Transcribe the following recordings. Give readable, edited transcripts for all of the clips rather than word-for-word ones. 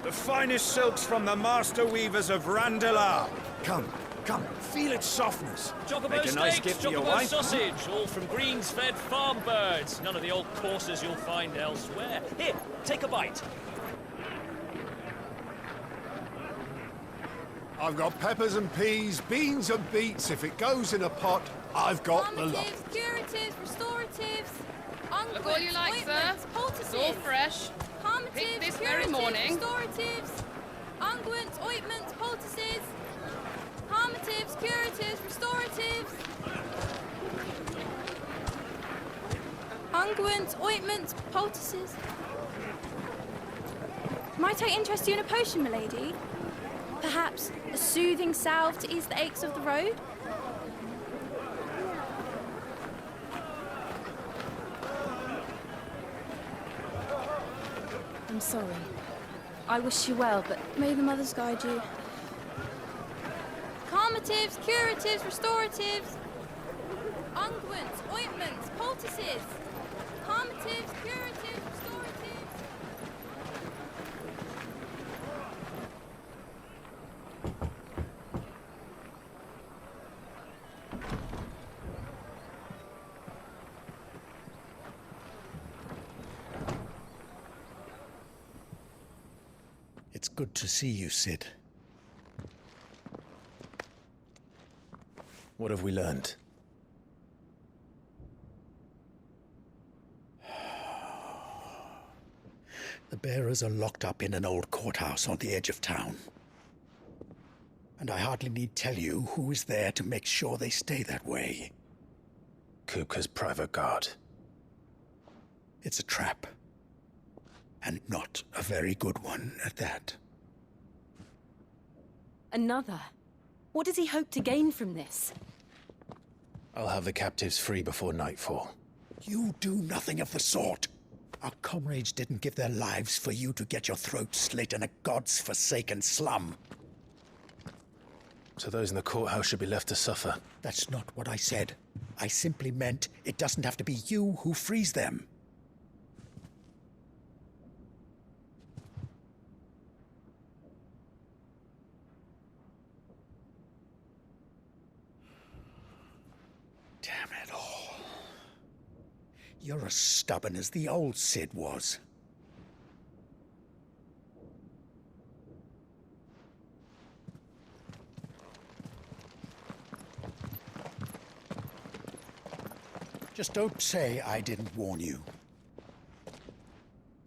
The finest silks from the master weavers of Randalar. Come, come, feel its softness. Chocobo Make a nice steaks, gift for your chocobo wife. sausage, all from greens-fed farm birds. None of the old courses you'll find elsewhere. Here, take a bite. I've got peppers and peas, beans and beets. If it goes in a pot, I've got the lot. Calmatives, curatives, restoratives, unguents, Look all you like, sir. ointments, poultices. It's all fresh. Calmatives, Picked this curatives, very morning. restoratives, unguents, ointments, poultices. Calmatives, curatives, restoratives. Unguents, ointments, poultices. Might I interest you in a potion, milady? Perhaps a soothing salve to ease the aches of the road? I'm sorry. I wish you well, but may the mothers guide you. Calmatives, curatives, restoratives. Unguents, ointments, poultices. Calmatives, curatives, restoratives. It's good to see you, Sid. What have we learned? The bearers are locked up in an old courthouse on the edge of town. And I hardly need tell you who is there to make sure they stay that way. Kupka's private guard. It's a trap. And not a very good one at that. Another? What does he hope to gain from this? I'll have the captives free before nightfall. You do nothing of the sort. Our comrades didn't give their lives for you to get your throat slit in a god's forsaken slum. So those in the courthouse should be left to suffer. That's not what I said. I simply meant it doesn't have to be you who frees them. Damn it all. You're as stubborn as the old Sid was. Just don't say I didn't warn you.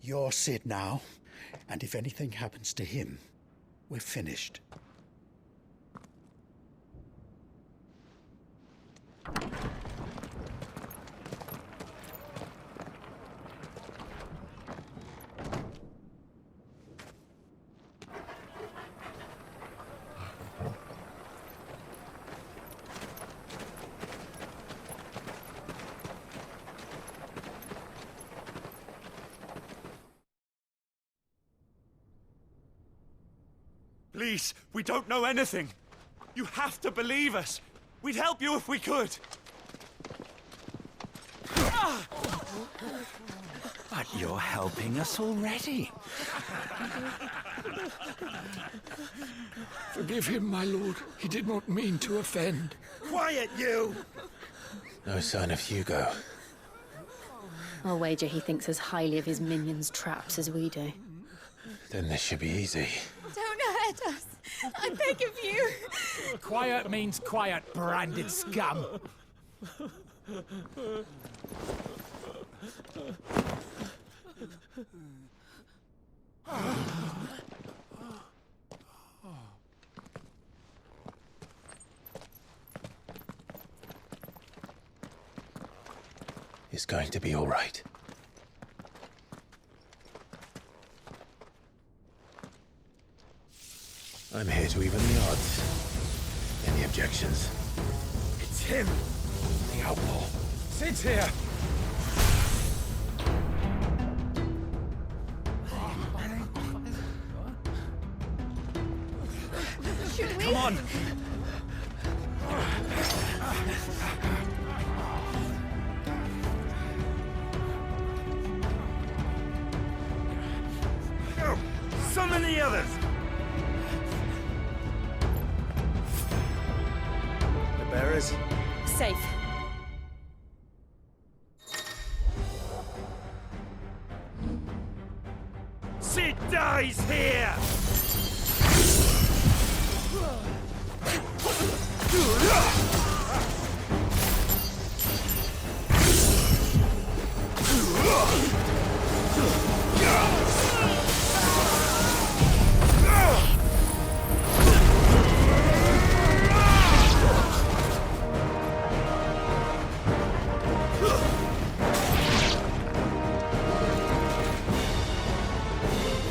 You're Sid now, and if anything happens to him, we're finished. Please, we don't know anything. You have to believe us. We'd help you if we could. But you're helping us already. Forgive him, my lord. He did not mean to offend. Quiet, you! No sign of Hugo. I'll wager he thinks as highly of his minions' traps as we do. Then this should be easy. Don't hurt us. I beg of you. Quiet means quiet, branded scum. It's going to be all right. I'm here to even the odds. Any objections? It's him, the outlaw. Sid's here. Come on. Summon the the others? The bearers? Safe. Sid dies here!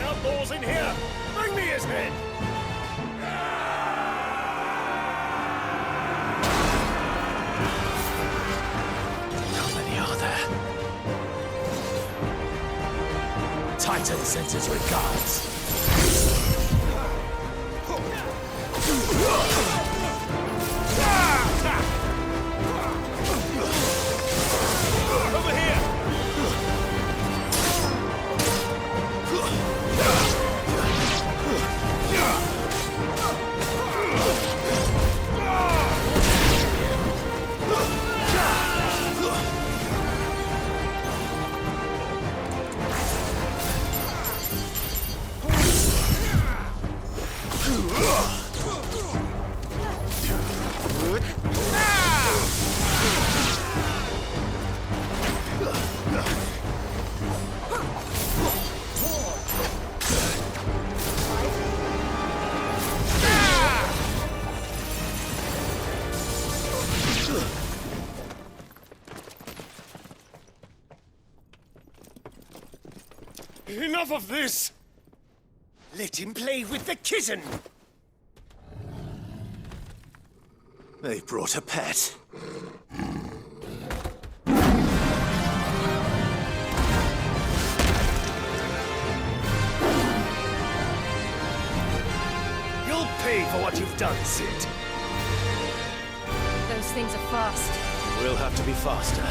Outlaws in here! Bring me his head! How many are there? Titan sends his regards. Over here! Enough of this! Let him play with the kitten! They brought a pet. You'll pay for what you've done, Sid. Those things are fast. We'll have to be faster.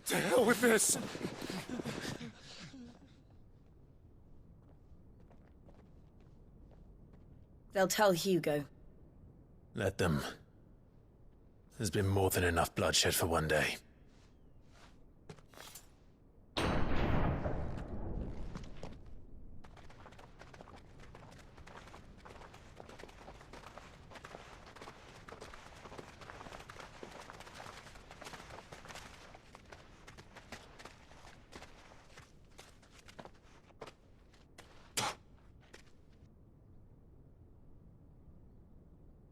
To hell with this! They'll tell Hugo. Let them. There's been more than enough bloodshed for one day.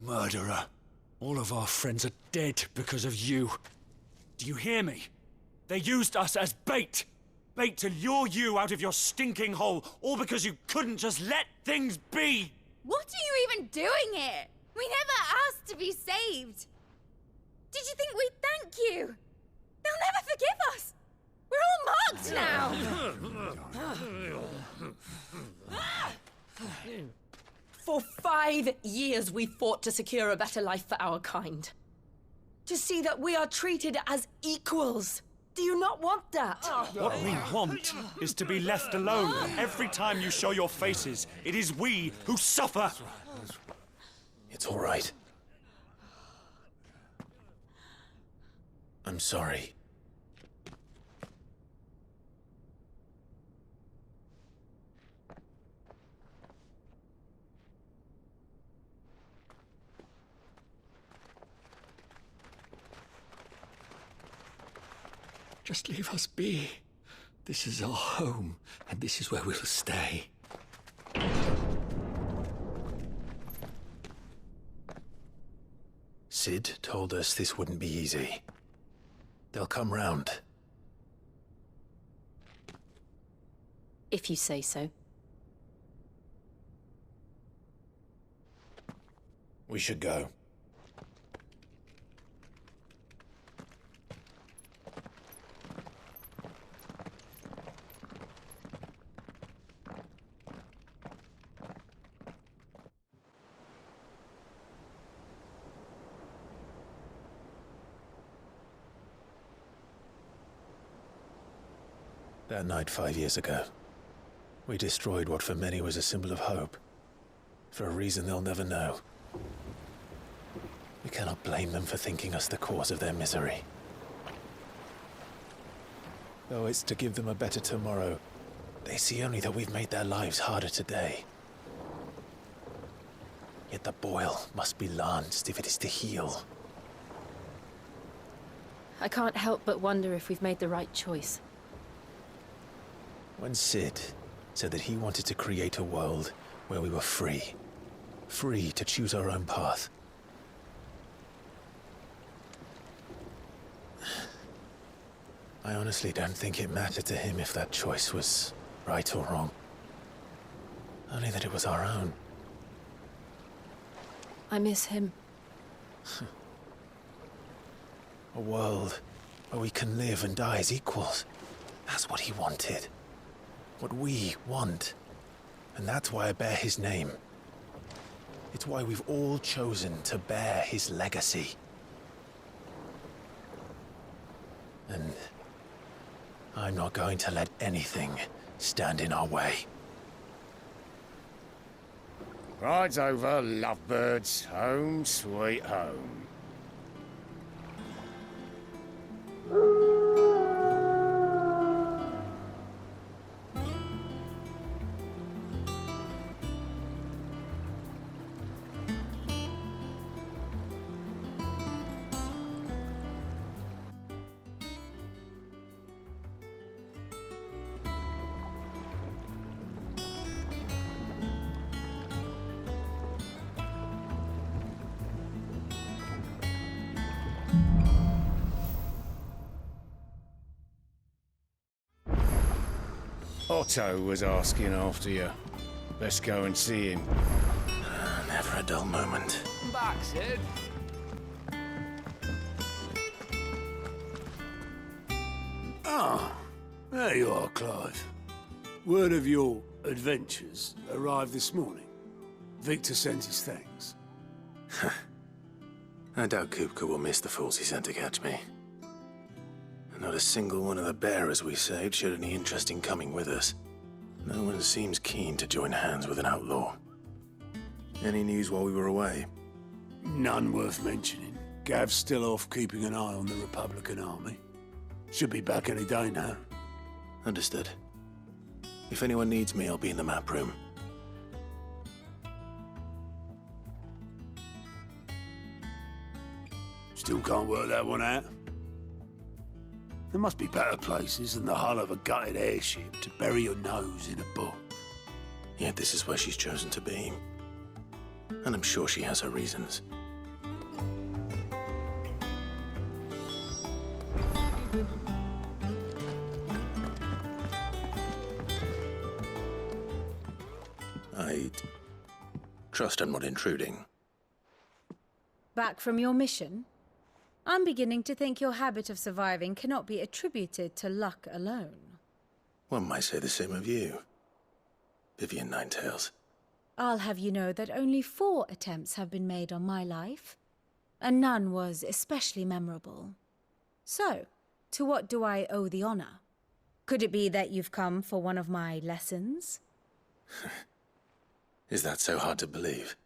Murderer. All of our friends are dead because of you. Do you hear me? They used us as bait! Bait to lure you out of your stinking hole, all because you couldn't just let things be! What are you even doing here? We never asked to be saved. Did you think we'd thank you? They'll never forgive us. We're all marked now. For 5 years we fought to secure a better life for our kind. To see that we are treated as equals. Do you not want that? What we want is to be left alone. Every time you show your faces, it is we who suffer. It's all right. I'm sorry. Just leave us be. This is our home, and this is where we'll stay. Sid told us this wouldn't be easy. They'll come round. If you say so. We should go. That night 5 years ago, we destroyed what for many was a symbol of hope. For a reason they'll never know. We cannot blame them for thinking us the cause of their misery. Though it's to give them a better tomorrow, they see only that we've made their lives harder today. Yet the boil must be lanced if it is to heal. I can't help but wonder if we've made the right choice. When Sid said that he wanted to create a world where we were free. Free to choose our own path. I honestly don't think it mattered to him if that choice was right or wrong. Only that it was our own. I miss him. A world where we can live and die as equals. That's what he wanted. What we want. And that's why I bear his name. It's why we've all chosen to bear his legacy. And I'm not going to let anything stand in our way. Rides over, lovebirds, home sweet home. Otto was asking after you. Let's go and see him. Never a dull moment. Come back, Sid. Ah, there you are, Clive. Word of your adventures arrived this morning. Victor sent his thanks. I doubt Kupka will miss the fools he sent to catch me. And not a single one of the bearers we saved showed any interest in coming with us. No one seems keen to join hands with an outlaw. Any news while we were away? None worth mentioning. Gav's still off keeping an eye on the Republican army. Should be back any day now. Understood. If anyone needs me, I'll be in the map room. Still can't work that one out. There must be better places than the hull of a gutted airship to bury your nose in a book. Yet this is where she's chosen to be. And I'm sure she has her reasons. I trust I'm not intruding. Back from your mission? I'm beginning to think your habit of surviving cannot be attributed to luck alone. One might say the same of you, Vivian Ninetails. I'll have you know that only 4 attempts have been made on my life, and none was especially memorable. So, to what do I owe the honor? Could it be that you've come for one of my lessons? Is that so hard to believe?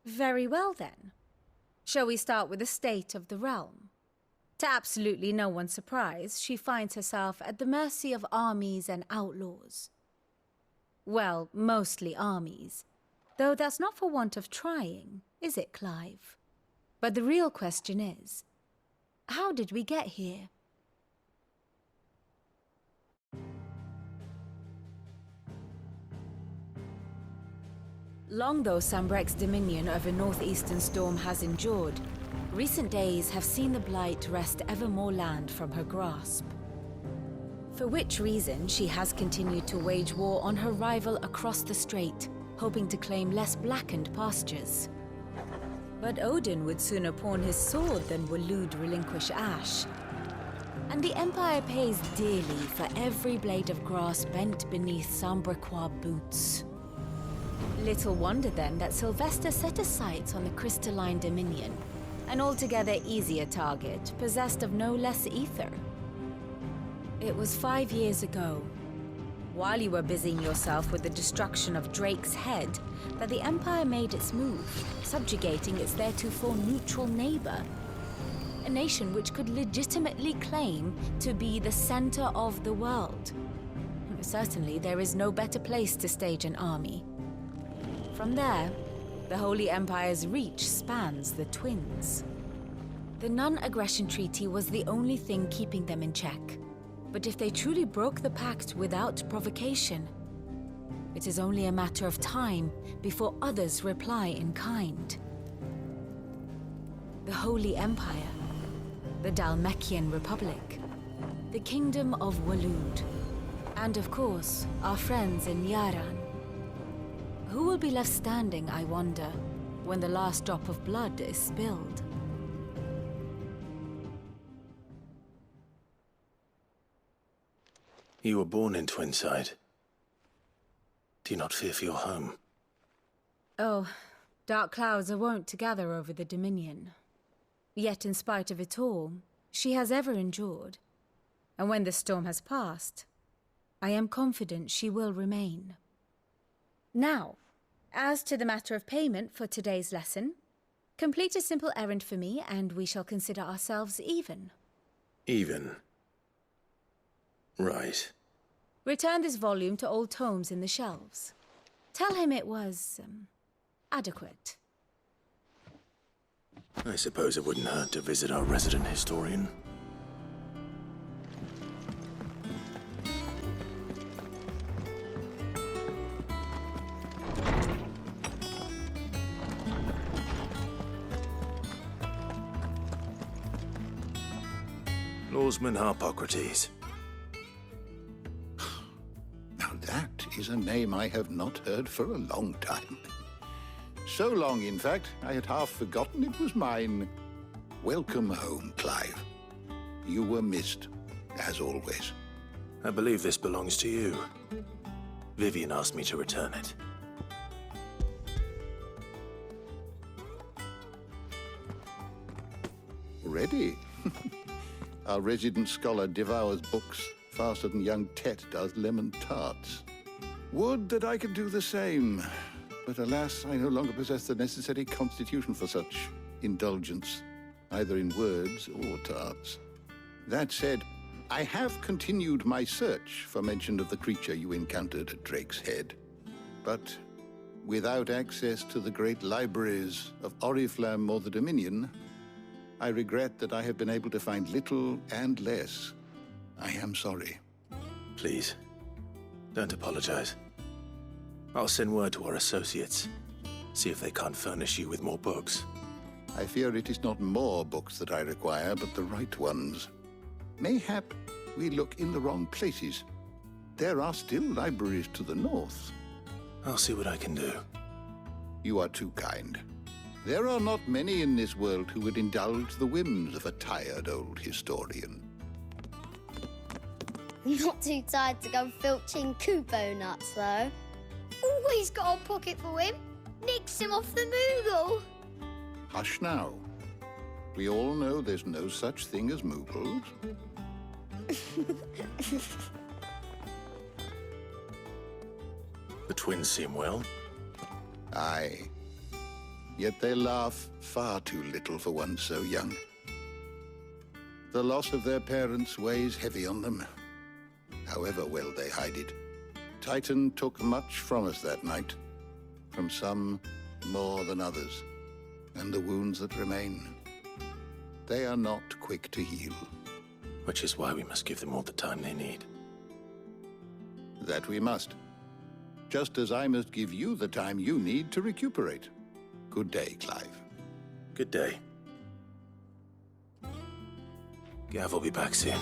Very well, then. Shall we start with the state of the realm? To absolutely no one's surprise, she finds herself at the mercy of armies and outlaws. Well, mostly armies. Though that's not for want of trying, is it, Clive? But the real question is, how did we get here? Long though Sambrek's dominion over northeastern Storm has endured, recent days have seen the Blight wrest ever more land from her grasp. For which reason she has continued to wage war on her rival across the strait, hoping to claim less blackened pastures. But Odin would sooner pawn his sword than Waloed relinquish Ash. And the Empire pays dearly for every blade of grass bent beneath Sambrequois boots. Little wonder then that Sylvester set his sights on the Crystalline Dominion, an altogether easier target, possessed of no less ether. It was 5 years ago, while you were busying yourself with the destruction of Drake's head, that the Empire made its move, subjugating its theretofore neutral neighbor. A nation which could legitimately claim to be the center of the world. Certainly, there is no better place to stage an army. From there, the Holy Empire's reach spans the Twins. The non-aggression treaty was the only thing keeping them in check. But if they truly broke the pact without provocation, it is only a matter of time before others reply in kind. The Holy Empire, the Dhalmekian Republic, the Kingdom of Waloed, and of course, our friends in Yaran. Who will be left standing, I wonder, when the last drop of blood is spilled? You were born in Twinside. Do you not fear for your home? Oh, dark clouds are wont to gather over the Dominion. Yet in spite of it all, she has ever endured. And when the storm has passed, I am confident she will remain. Now, as to the matter of payment for today's lesson, complete a simple errand for me and we shall consider ourselves even. Even? Right. Return this volume to old tomes in the shelves. Tell him it was, adequate. I suppose it wouldn't hurt to visit our resident historian. Lawsman Harpocrates. Now that is a name I have not heard for a long time. So long, in fact, I had half forgotten it was mine. Welcome home, Clive. You were missed, as always. I believe this belongs to you. Vivian asked me to return it. Ready? Our resident scholar devours books faster than young Tet does lemon tarts. Would that I could do the same. But alas, I no longer possess the necessary constitution for such indulgence, either in words or tarts. That said, I have continued my search for mention of the creature you encountered at Drake's Head. But without access to the great libraries of Oriflamme or the Dominion, I regret that I have been able to find little and less. I am sorry. Please, don't apologize. I'll send word to our associates. See if they can't furnish you with more books. I fear it is not more books that I require, but the right ones. Mayhap we look in the wrong places. There are still libraries to the north. I'll see what I can do. You are too kind. There are not many in this world who would indulge the whims of a tired old historian. Not too tired to go filching Kupo nuts, though. Always got a pocket for him. Nicks him off the Moogle. Hush now. We all know there's no such thing as Moogles. The twins seem well. Aye. Yet they laugh far too little for one so young. The loss of their parents weighs heavy on them, however well they hide it. Titan took much from us that night, from some more than others, and the wounds that remain, they are not quick to heal. Which is why we must give them all the time they need. That we must. Just as I must give you the time you need to recuperate. Good day, Clive. Good day. Gav will be back soon.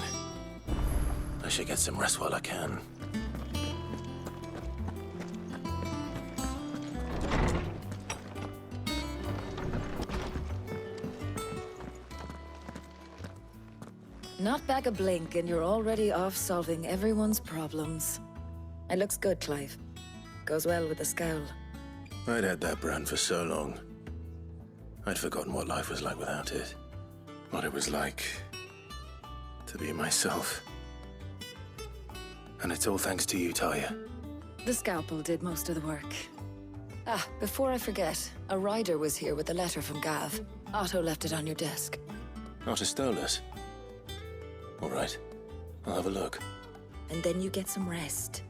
I should get some rest while I can. Not back a blink and you're already off solving everyone's problems. It looks good, Clive. Goes well with the scowl. I'd had that brand for so long. I'd forgotten what life was like without it. What it was like to be myself. And it's all thanks to you, Talia. The scalpel did most of the work. Ah, before I forget, a rider was here with a letter from Gav. Otto left it on your desk. Otto stole it. All right. I'll have a look. And then you get some rest.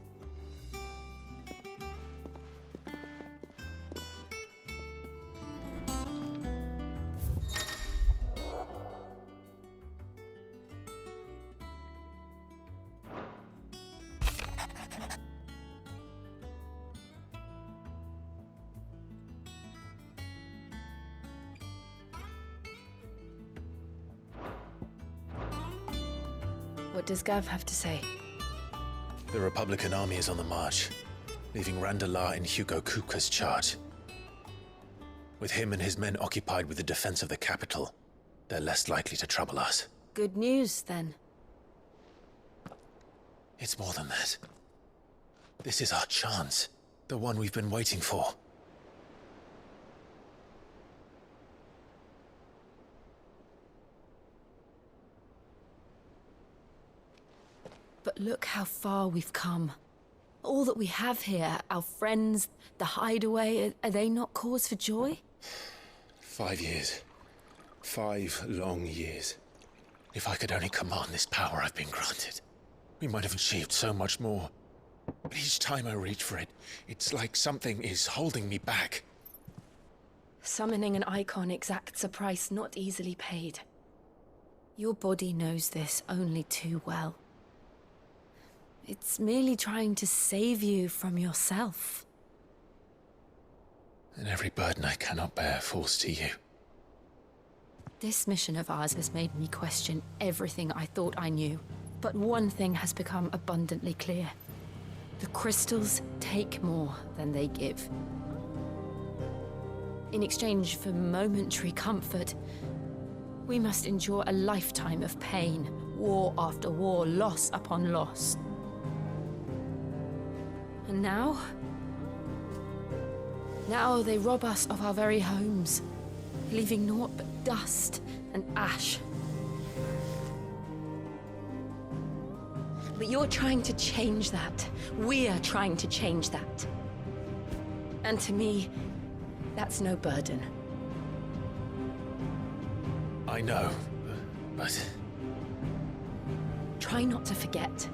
What does Gav have to say? The Republican army is on the march, leaving Randalar in Hugo Kupka's charge. With him and his men occupied with the defense of the capital, they're less likely to trouble us. Good news, then. It's more than that. This is our chance. The one we've been waiting for. But look how far we've come. All that we have here, our friends, the hideaway, are they not cause for joy? 5 years. 5 long years. If I could only command this power I've been granted, we might have achieved so much more. But each time I reach for it, it's like something is holding me back. Summoning an icon exacts a price not easily paid. Your body knows this only too well. It's merely trying to save you from yourself. And every burden I cannot bear falls to you. This mission of ours has made me question everything I thought I knew. But one thing has become abundantly clear. The crystals take more than they give. In exchange for momentary comfort, we must endure a lifetime of pain, war after war, loss upon loss. And now they rob us of our very homes, leaving naught but dust and ash. But you're trying to change that. We're trying to change that. And to me, that's no burden. I know, but... Try not to forget.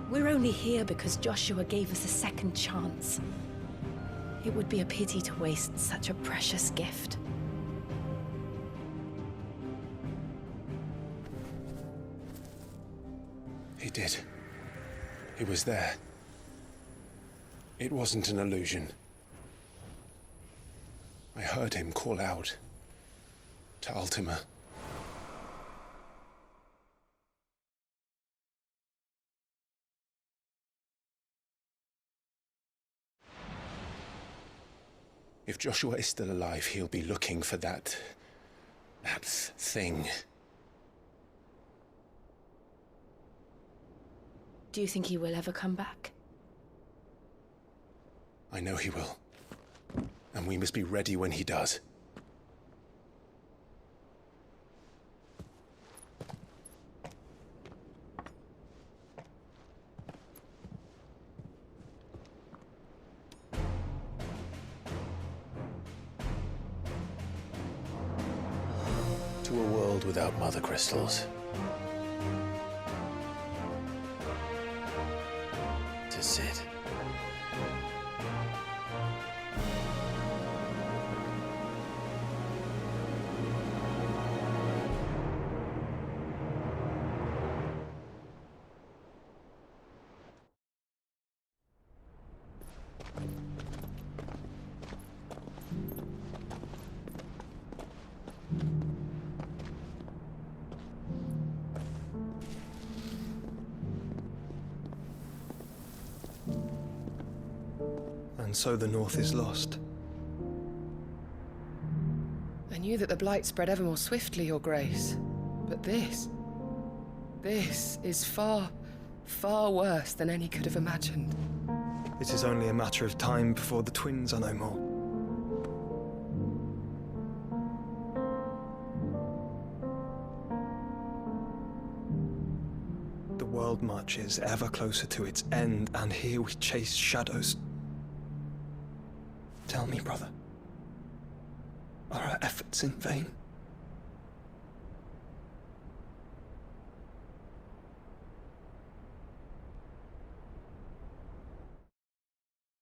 We're only here because Joshua gave us a second chance. It would be a pity to waste such a precious gift. He did. He was there. It wasn't an illusion. I heard him call out to Ultima. If Joshua is still alive, he'll be looking for that thing. Do you think he will ever come back? I know he will. And we must be ready when he does. To a world without mother crystals. To Sid. And so the North is lost. I knew that the Blight spread ever more swiftly, Your Grace. But this is far, far worse than any could have imagined. It is only a matter of time before the twins are no more. The world marches ever closer to its end, and here we chase shadows. Tell me, brother, are our efforts in vain?